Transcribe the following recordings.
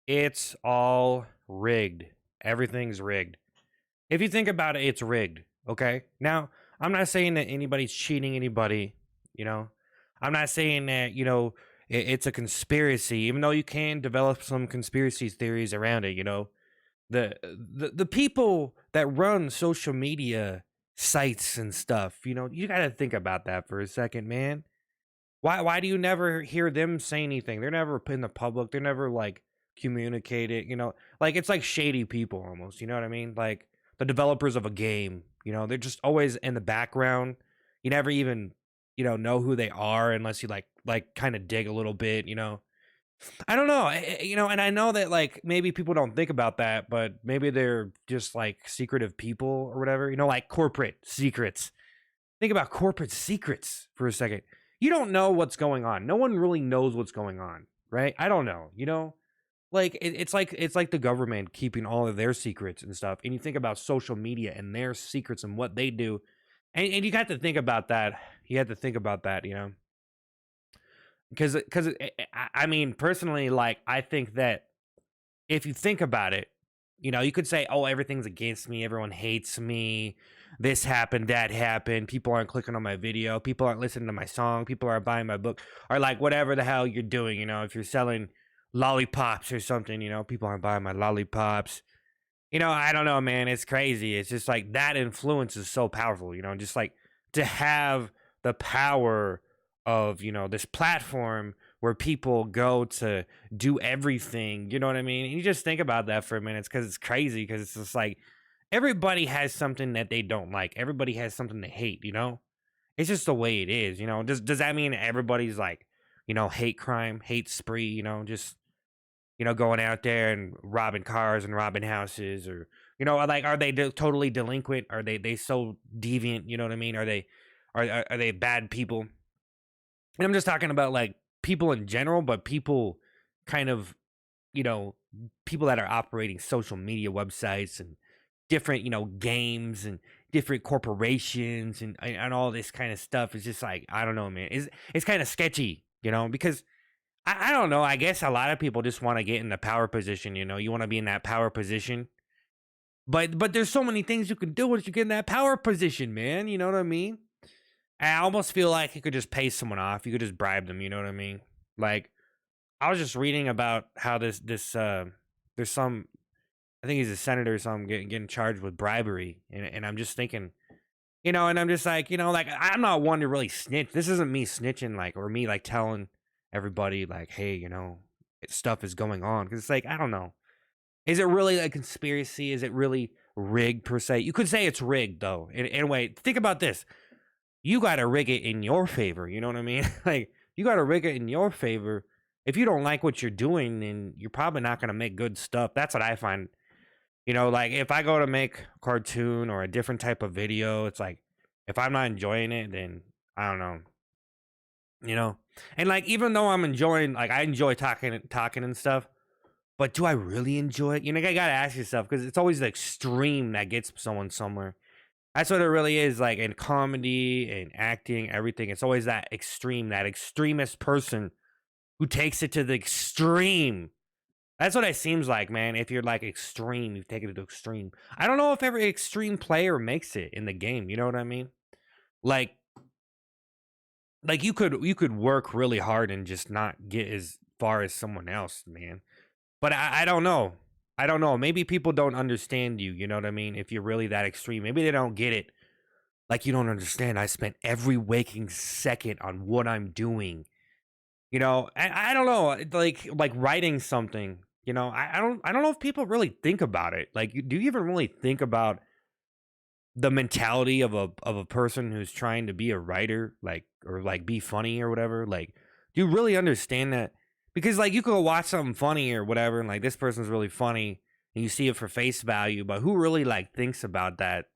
It's all rigged. Everything's rigged. If you think about it, it's rigged. Okay. Now, I'm not saying that anybody's cheating anybody, you know. I'm not saying that, it's a conspiracy, even though you can develop some conspiracy theories around it, you know. The people that run social media sites and stuff, you gotta think about that for a second, man. Why do you never hear them say anything? They're never in the public. They're never like communicate it, Like it's like shady people almost, you know what I mean? Like the developers of a game, they're just always in the background. You never even, know who they are unless you like kind of dig a little bit, I don't know, and I know that like maybe people don't think about that, but maybe they're just like secretive people or whatever, like corporate secrets. Think about corporate secrets for a second. You don't know what's going on. No one really knows what's going on, right? I don't know. Like it's like the government keeping all of their secrets and stuff. And you think about social media and their secrets and what they do, and you got to think about that. You have to think about that, because I mean personally, like I think that if you think about it, you could say, "Oh, everything's against me. Everyone hates me. This happened, that happened. People aren't clicking on my video. People aren't listening to my song. People aren't buying my book, or like whatever the hell you're doing. If you're selling lollipops or something, people aren't buying my lollipops. I don't know, man. It's crazy. It's just like that influence is so powerful. Just like to have the power of this platform where people go to do everything. You know what I mean? And you just think about that for a minute because it's crazy. Because it's just like everybody has something that they don't like. Everybody has something they hate. It's just the way it is. Does that mean everybody's like hate crime, hate spree? Just going out there and robbing cars and robbing houses, or like are they totally delinquent? Are they so deviant? You know what I mean? Are they bad people? And I'm just talking about like people in general, but people kind of, you know, people that are operating social media websites and different, games and different corporations and all this kind of stuff is just like, I don't know, man. It's kind of sketchy, because I don't know. I guess a lot of people just want to get in the power position, you want to be in that power position. But there's so many things you can do once you get in that power position, man. You know what I mean? I almost feel like you could just pay someone off. You could just bribe them. You know what I mean? Like I was just reading about how there's some, I think he's a senator or something getting charged with bribery, and I'm just thinking, and I'm just like, like I'm not one to really snitch. This isn't me snitching, like, or me like telling everybody like, hey, stuff is going on, because it's like I don't know. Is it really a conspiracy? Is it really rigged per se? You could say it's rigged though. Anyway, think about this. You got to rig it in your favor. You know what I mean? Like you got to rig it in your favor. If you don't like what you're doing, then you're probably not going to make good stuff. That's what I find. Like if I go to make a cartoon or a different type of video, it's like if I'm not enjoying it, then I don't know. You know, and like even though I'm enjoying, like I enjoy talking and stuff, but do I really enjoy it? I gotta ask yourself, because it's always the extreme that gets someone somewhere. That's what it really is. Like in comedy and acting, everything, it's always that extreme, that extremist person who takes it to the extreme. That's what it seems like, man. If you're like extreme, you take it to the extreme. I don't know if every extreme player makes it in the game. You know what I mean? Like, like you could work really hard and just not get as far as someone else, man. But I don't know. I don't know. Maybe people don't understand you. You know what I mean? If you're really that extreme, maybe they don't get it. Like you don't understand. I spent every waking second on what I'm doing. I don't know. Like writing something. I don't know if people really think about it. Like, do you even really think about the mentality of a person who's trying to be a writer, like, or like be funny or whatever? Like, do you really understand that? Because like you could go watch something funny or whatever, and like this person's really funny, and you see it for face value, but who really like thinks about that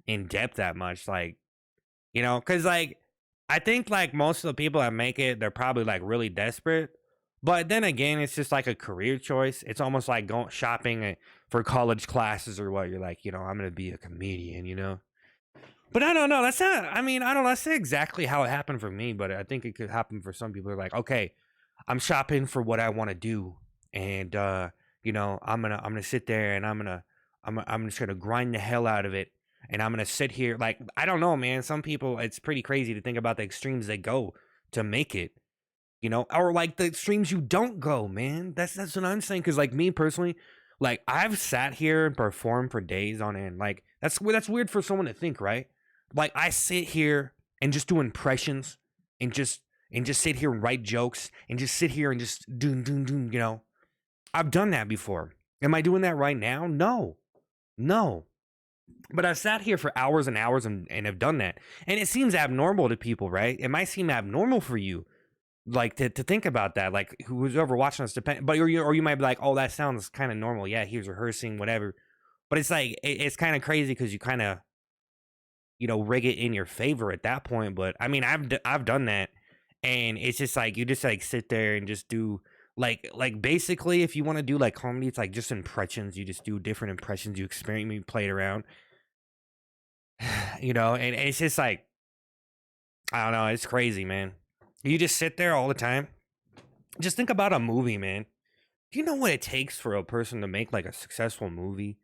in depth that much? Like, because like I think like most of the people that make it, they're probably like really desperate. But then again, it's just like a career choice. It's almost like going shopping for college classes or what. You're like, I'm gonna be a comedian. But I don't know. That's not. I mean, I don't know. That's not exactly how it happened for me. But I think it could happen for some people. They're like, okay, I'm shopping for what I want to do, and I'm gonna sit there and I'm just gonna grind the hell out of it, and I'm gonna sit here like I don't know, man. Some people, it's pretty crazy to think about the extremes they go to make it, or like the extremes you don't go, man. That's what I'm saying. Because like me personally, like I've sat here and performed for days on end. Like that's weird for someone to think, right? Like I sit here and just do impressions and just sit here and write jokes and just sit here and just do. I've done that before. Am I doing that right now? No, no. But I've sat here for hours and hours and have done that. And it seems abnormal to people, right? It might seem abnormal for you, like to think about that. Like who's ever watching us, but or you might be like, oh, that sounds kind of normal. Yeah, he was rehearsing, whatever. But it's like it's kind of crazy because you kind of rig it in your favor at that point. But I mean, I've done that, and it's just like you just like sit there and just do like basically if you want to do like comedy, it's like just impressions. You just do different impressions. You experiment, you play it around, and it's just like I don't know. It's crazy, man. You just sit there all the time. Just think about a movie, man. Do you know what it takes for a person to make like a successful movie?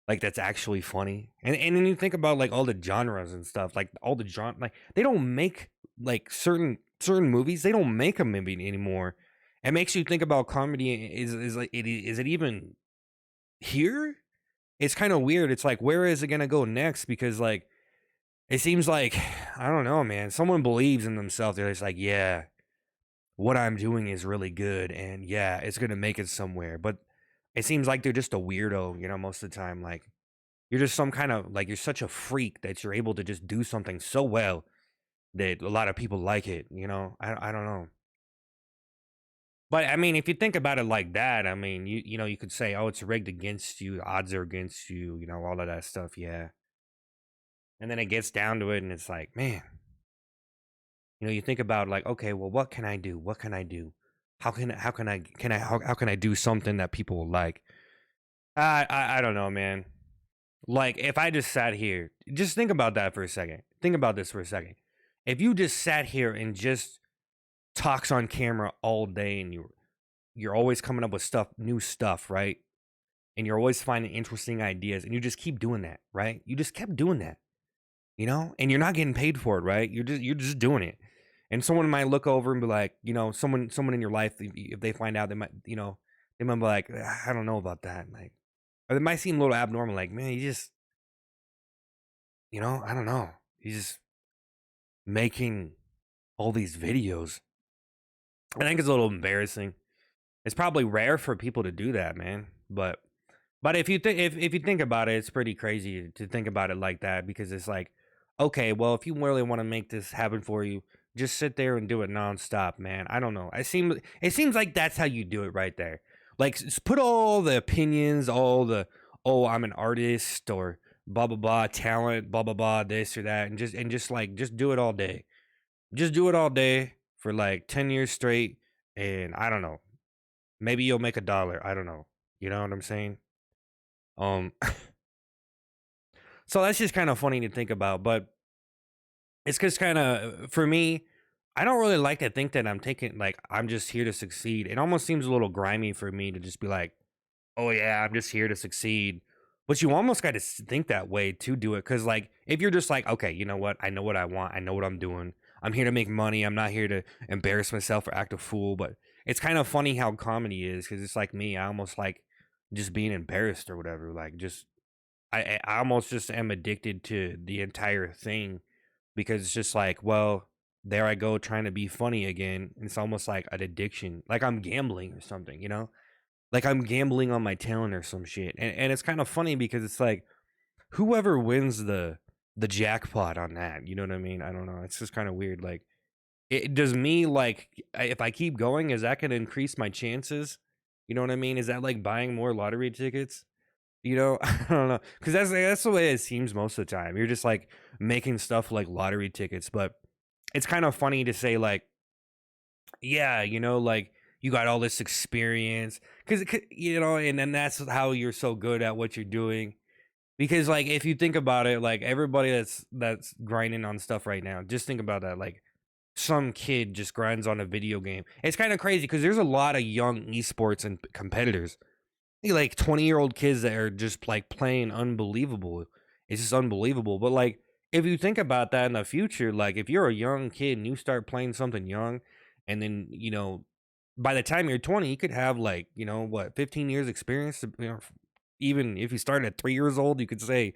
Like that's actually funny. And then you think about like all the genres and stuff, like all the genre, like they don't make like certain movies, they don't make them anymore. It makes you think about comedy is like is it even here? It's kind of weird. It's like where is it gonna go next? Because like it seems like I don't know, man. Someone believes in themselves. They're just like, yeah, what I'm doing is really good, and yeah, it's gonna make it somewhere. But it seems like they're just a weirdo, most of the time. Like you're just some kind of like you're such a freak that you're able to just do something so well that a lot of people like it. I don't know. But I mean, if you think about it like that, I mean, you could say, oh, it's rigged against you, the odds are against you, all of that stuff. Yeah, and then it gets down to it, and it's like, man, you think about like, okay, well, what can I do? What can I do? How can I do something that people will like? I don't know, man. Like if I just sat here, just think about that for a second. Think about this for a second. If you just sat here and just talks on camera all day and you're always coming up with new stuff, right? And you're always finding interesting ideas and you just keep doing that, right? You just kept doing that, and you're not getting paid for it, right? You're just doing it. And someone might look over and be like, someone in your life, if they find out, they might be like, I don't know about that. Like, or they might seem a little abnormal, like, man, you just, I don't know. He's just making all these videos. I think it's a little embarrassing. It's probably rare for people to do that, man. But if you think if you think about it, it's pretty crazy to think about it like that because it's like, okay, well, if you really want to make this happen for you, just sit there and do it nonstop, man. I don't know. It seems like that's how you do it right there. Like put all the opinions, all the I'm an artist or blah blah blah talent, blah blah blah this or that, and just like just do it all day. Just do it all day for like 10 years straight, and I don't know. Maybe you'll make $1. I don't know. You know what I'm saying? Um, so that's just kind of funny to think about, but it's just kind of for me. I don't really like to think that I'm just here to succeed. It almost seems a little grimy for me to just be like, oh yeah, I'm just here to succeed. But you almost got to think that way to do it, because like if you're just like, okay, you know what, I know what I want, I know what I'm doing. I'm here to make money. I'm not here to embarrass myself or act a fool. But it's kind of funny how comedy is, because it's like me. I almost like just being embarrassed or whatever. Like just I almost just am addicted to the entire thing because it's just like, well, there I go trying to be funny again. It's almost like an addiction, like I'm gambling or something. Like I'm gambling on my talent or some shit. And it's kind of funny because it's like whoever wins the jackpot on that, you know what I mean? I don't know. It's just kind of weird. Like it does me like if I keep going, is that gonna increase my chances? You know what I mean? Is that like buying more lottery tickets? I don't know, because that's the way it seems most of the time. You're just like making stuff like lottery tickets, but it's kind of funny to say like, yeah, like you got all this experience, because and then that's how you're so good at what you're doing. Because like if you think about it, like everybody that's grinding on stuff right now, just think about that. Like some kid just grinds on a video game. It's kind of crazy because there's a lot of young esports and competitors. like 20-year-old kids that are just like playing unbelievable. It's just unbelievable. But like if you think about that in the future, like if you're a young kid and you start playing something young, and then by the time you're 20, you could have like what 15 years experience. Even if you start at 3 years old, you could say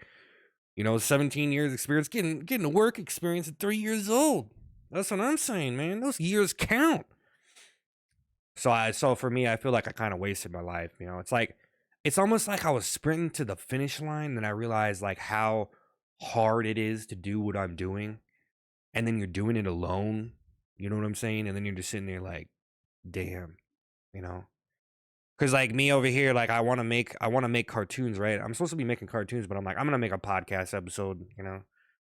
17 years experience, getting work experience at 3 years old. That's what I'm saying, man. Those years count. So for me, I feel like I kind of wasted my life. It's like it's almost like I was sprinting to the finish line, and I realized like how hard it is to do what I'm doing, and then you're doing it alone. You know what I'm saying? And then you're just sitting there like, damn, you know. Cause like me over here, like I want to make cartoons, right? I'm supposed to be making cartoons, but I'm like I'm gonna make a podcast episode,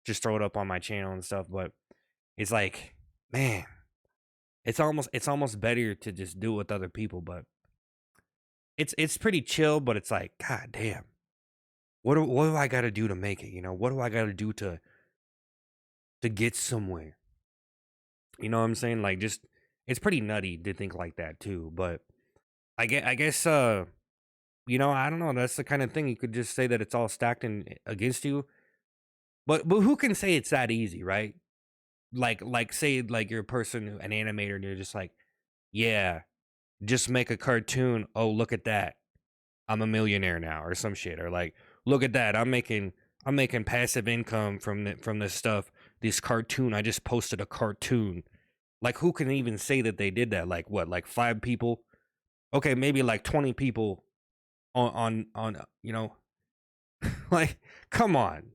just throw it up on my channel and stuff. But it's like, man, it's almost better to just do it with other people. But it's pretty chill, but it's like, god damn, what do I got to do to make it? What do I got to do to get somewhere? You know what I'm saying? Like, just it's pretty nutty to think like that too. But I guess I don't know. That's the kind of thing you could just say that it's all stacked against you. But who can say it's that easy, right? Like say like you're a person, an animator, and you're just like, yeah, just make a cartoon. Oh, look at that. I'm a millionaire now, or some shit, or like, look at that. I'm making passive income from this stuff. This cartoon. I just posted a cartoon. Like, who can even say that they did that? Like what? Like 5 people? Okay, maybe like 20 people on like, come on.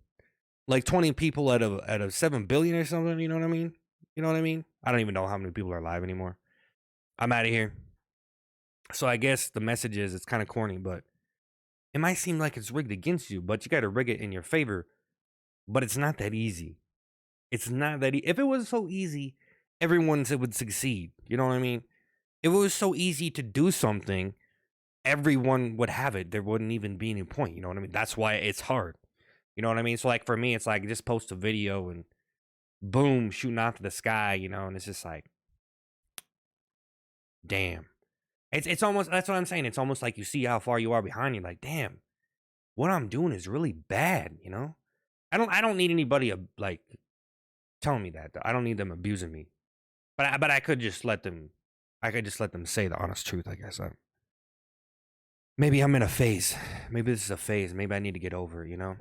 Like 20 people out of 7 billion or something, you know what I mean? You know what I mean? I don't even know how many people are alive anymore. I'm out of here. So I guess the message is it's kind of corny, but it might seem like it's rigged against you, but you got to rig it in your favor. But it's not that easy. It's not that if it was so easy, everyone would succeed. You know what I mean? If it was so easy to do something, everyone would have it. There wouldn't even be any point. You know what I mean? That's why it's hard. You know what I mean? So like for me, it's like just post a video and boom, shooting out to the sky, and it's just like, damn. It's almost that's what I'm saying. It's almost like you see how far you are behind. You're like, damn, what I'm doing is really bad. I don't need anybody like telling me that though. I don't need them abusing me. But I could just let them say the honest truth, I guess. Maybe I'm in a phase. Maybe this is a phase. Maybe I need to get over it.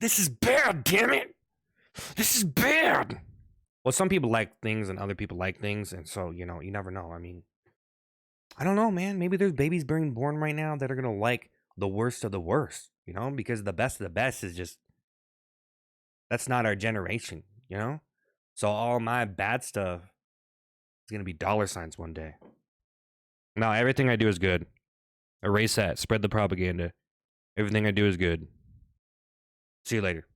This is bad, damn it. This is bad. Well, some people like things and other people like things, and so, you never know. I mean, I don't know, man. Maybe there's babies being born right now that are gonna like the worst of the worst, because the best of the best is just that's not our generation. So all my bad stuff is gonna be dollar signs one day. No, everything I do is good. Erase that. Spread the propaganda. Everything I do is good. See you later.